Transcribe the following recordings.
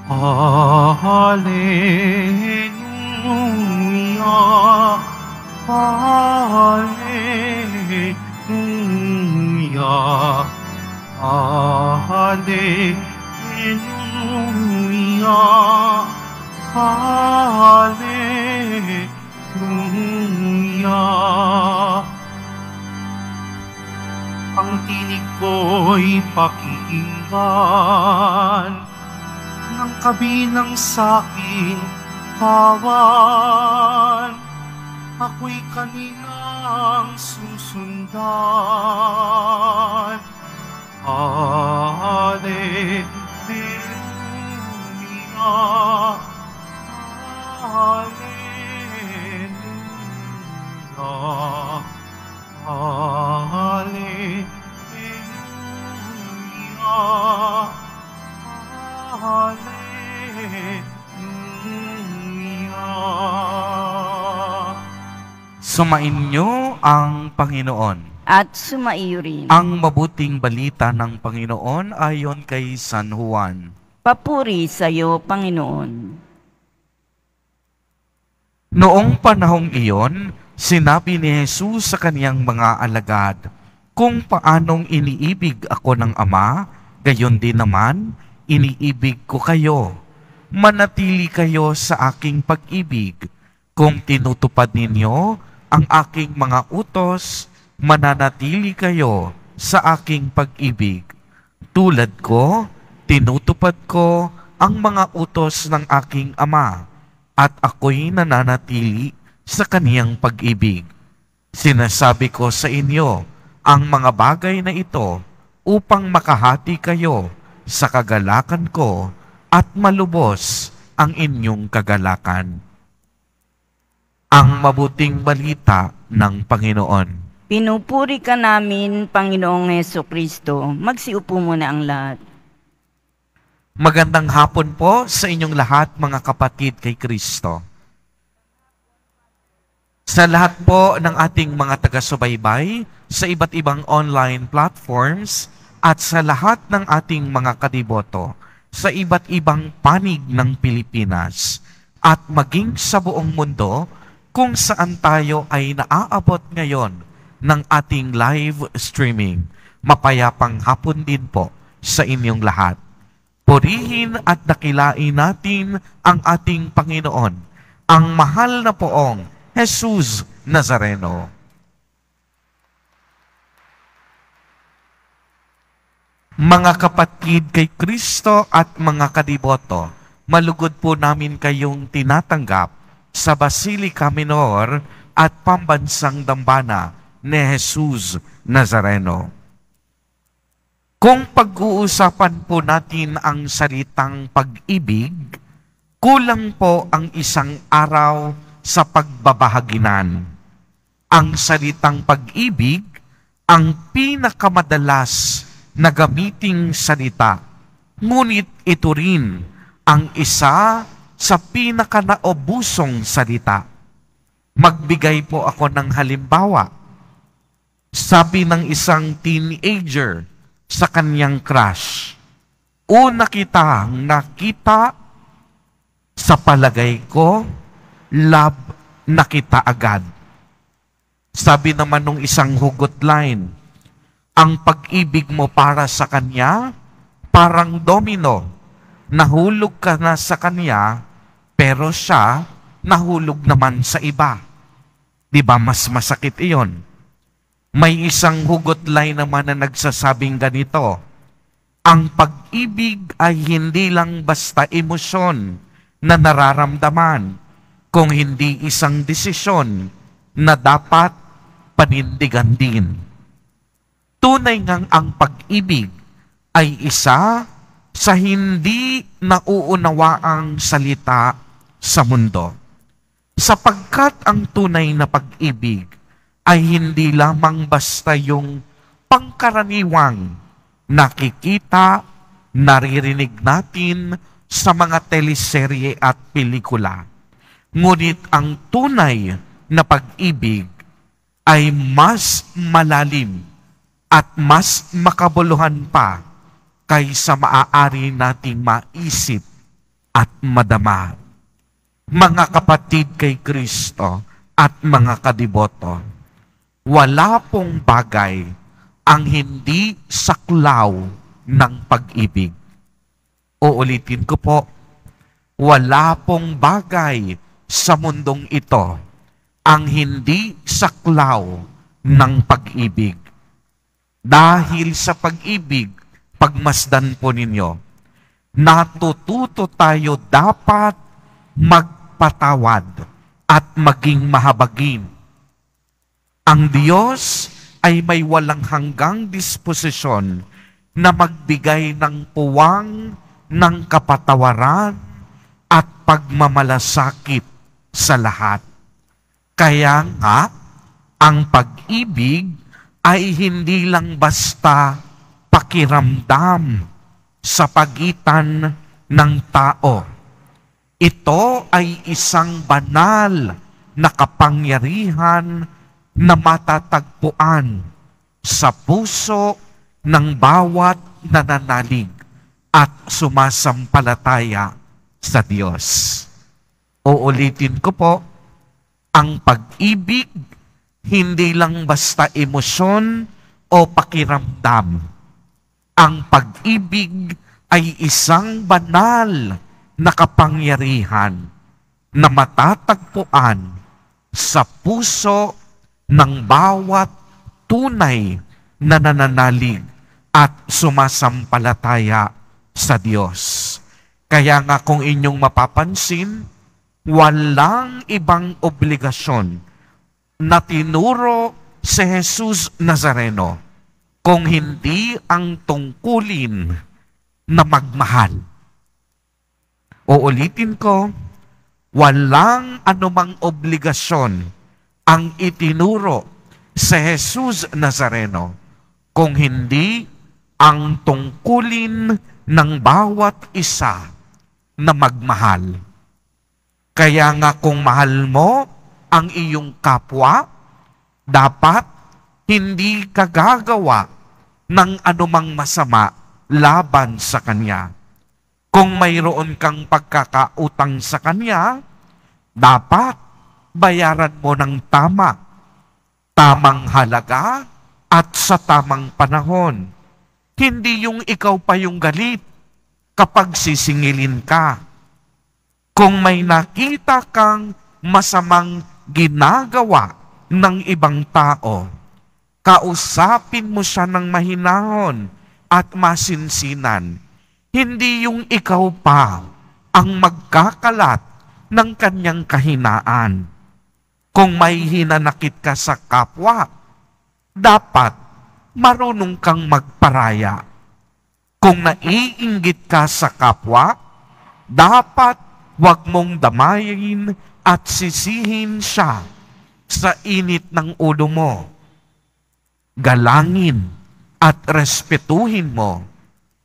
Hallelujah, Hallelujah, Hallelujah, Hallelujah. Ang tinig ko'y pakikinggan ng kabilang sa'king kawan. Ako'y kaninang susundan. Hallelujah, Hallelujah, Hallelujah, Hallelujah. Sumainyo ang Panginoon. At sumaiyo rin. Ang mabuting balita ng Panginoon ayon kay San Juan. Papuri sa iyo, Panginoon. Noong panahong iyon, sinabi ni Jesus sa kaniyang mga alagad, "Kung paanong iniibig ako ng Ama, gayon din naman, iniibig ko kayo. Manatili kayo sa aking pag-ibig. Kung tinutupad ninyo ang aking mga utos, mananatili kayo sa aking pag-ibig. Tulad ko, tinutupad ko ang mga utos ng aking Ama, at ako'y nananatili sa kaniyang pag-ibig. Sinasabi ko sa inyo ang mga bagay na ito upang makahati kayo sa kagalakan ko at malubos ang inyong kagalakan." Ang mabuting balita ng Panginoon. Pinupuri ka namin, Panginoong Hesukristo. Magsiupo muna ang lahat. Magandang hapon po sa inyong lahat, mga kapatid kay Kristo. Sa lahat po ng ating mga taga-subaybay sa iba't ibang online platforms at sa lahat ng ating mga kadiboto sa iba't ibang panig ng Pilipinas at maging sa buong mundo kung saan tayo ay naaabot ngayon ng ating live streaming. Mapayapang hapon din po sa inyong lahat. Purihin at dakilain natin ang ating Panginoon, ang mahal na poong Jesus Nazareno. Mga kapatid kay Kristo at mga kadiboto, malugod po namin kayong tinatanggap sa Basilica Minor at Pambansang Dambana ni Jesus Nazareno. Kung pag-uusapan po natin ang salitang pag-ibig, kulang po ang isang araw sa pagbabahaginan. Ang salitang pag-ibig ang pinakamadalas na gamiting salita, ngunit ito rin ang isa sa pinakanaobusong salita. Magbigay po ako ng halimbawa. Sabi ng isang teenager sa kanyang crush, "Una kitang nakita, sa palagay ko, love na kita agad." Sabi naman nung isang hugot line, "Ang pag-ibig mo para sa kanya, parang domino. Nahulog ka na sa kanya, pero siya nahulog naman sa iba." Di ba mas masakit iyon? May isang hugot line naman na nagsasabing ganito, "Ang pag-ibig ay hindi lang basta emosyon na nararamdaman, kung hindi isang desisyon na dapat panindigan din." Tunay ngang ang pag-ibig ay isa sa hindi nauunawaang salita sa mundo. Sapagkat ang tunay na pag-ibig ay hindi lamang basta yung pangkaraniwang nakikita, naririnig natin sa mga teleserye at pelikula. Ngunit ang tunay na pag-ibig ay mas malalim at mas makabuluhan pa kaysa maaari nating maisip at madama. Mga kapatid kay Kristo at mga kadiboto, wala pong bagay ang hindi saklaw ng pag-ibig. Uulitin ko po, wala pong bagay sa mundong ito ang hindi saklaw ng pag-ibig. Dahil sa pag-ibig, pagmasdan po ninyo, natututo tayo dapat magpatawad at maging mahabagin. Ang Diyos ay may walang hanggang disposisyon na magbigay ng puwang ng kapatawaran at pagmamalasakit sa lahat. Kaya nga, ang pag-ibig ay hindi lang basta pakiramdam sa pagitan ng tao. Ito ay isang banal na kapangyarihan na matatagpuan sa puso ng bawat nananalig at sumasampalataya sa Diyos. Uulitin ko po, ang pag-ibig hindi lang basta emosyon o pakiramdam. Ang pag-ibig ay isang banal na kapangyarihan na matatagpuan sa puso ng bawat tunay na nananalig at sumasampalataya sa Diyos. Kaya nga kung inyong mapapansin, walang ibang obligasyon na tinuro si Jesus Nazareno kung hindi ang tungkulin na magmahal. Uulitin ko, walang anumang obligasyon ang itinuro si Jesus Nazareno kung hindi ang tungkulin ng bawat isa na magmahal. Kaya nga kung mahal mo ang iyong kapwa, dapat hindi ka gagawa ng anumang masama laban sa kanya. Kung mayroon kang pagkakautang sa kanya, dapat bayaran mo ng tamang halaga at sa tamang panahon. Hindi yung ikaw pa yung galit kapag sisingilin ka. Kung may nakita kang masamang ginagawa ng ibang tao, kausapin mo siya ng mahinahon at masinsinan. Hindi yung ikaw pa ang magkakalat ng kanyang kahinaan. Kung may hinanakit ka sa kapwa, dapat marunong kang magparaya. Kung naiinggit ka sa kapwa, dapat huwag mong damayin at sisihin siya sa init ng ulo mo. Galangin at respetuhin mo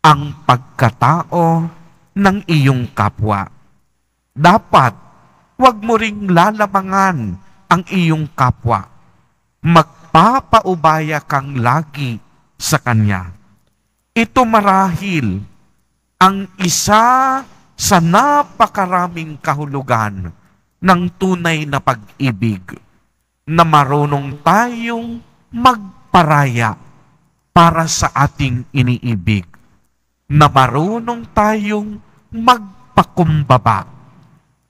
ang pagkatao ng iyong kapwa. Dapat huwag mo ring lalamangan ang iyong kapwa. Magpapaubaya kang lagi sa kanya. Ito marahil ang isa sa napakaraming kahulugan ng tunay na pag-ibig, na marunong tayong magparaya para sa ating iniibig, na marunong tayong magpakumbaba,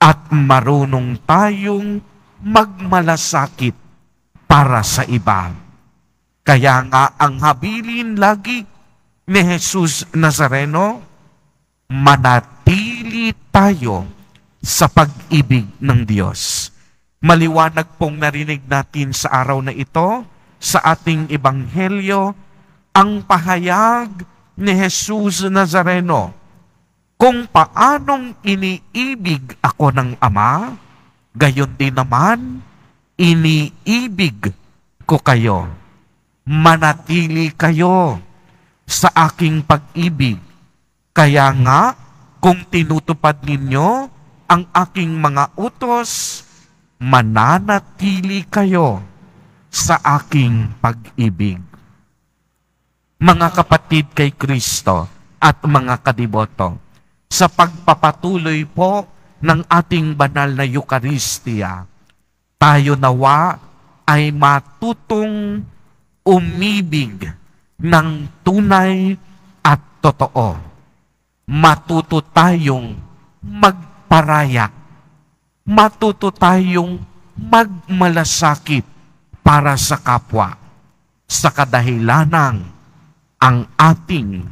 at marunong tayong magmalasakit para sa iba. Kaya nga ang habilin lagi ni Jesus Nazareno, manatili tayo sa pag-ibig ng Diyos. Maliwanag pong narinig natin sa araw na ito, sa ating ebanghelyo, ang pahayag ni Jesus Nazareno kung paanong iniibig ako ng Ama, gayon din naman, iniibig ko kayo. Manatili kayo sa aking pag-ibig. Kaya nga, kung tinutupad ninyo ang aking mga utos, mananatili kayo sa aking pag-ibig. Mga kapatid kay Kristo at mga kadiboto, sa pagpapatuloy po ng ating banal na Eucharistia. Tayo nawa ay matutong umibig ng tunay at totoo. Matuto tayong magparaya. Matuto tayong magmalasakit para sa kapwa. Sa kadahilanang ang ating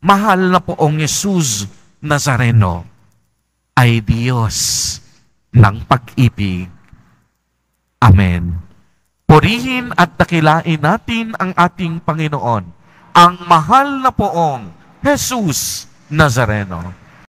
mahal na poong Jesus Nazareno ay Diyos ng pag-ibig. Amen. Purihin at dakilain natin ang ating Panginoon, ang mahal na poong Jesus Nazareno.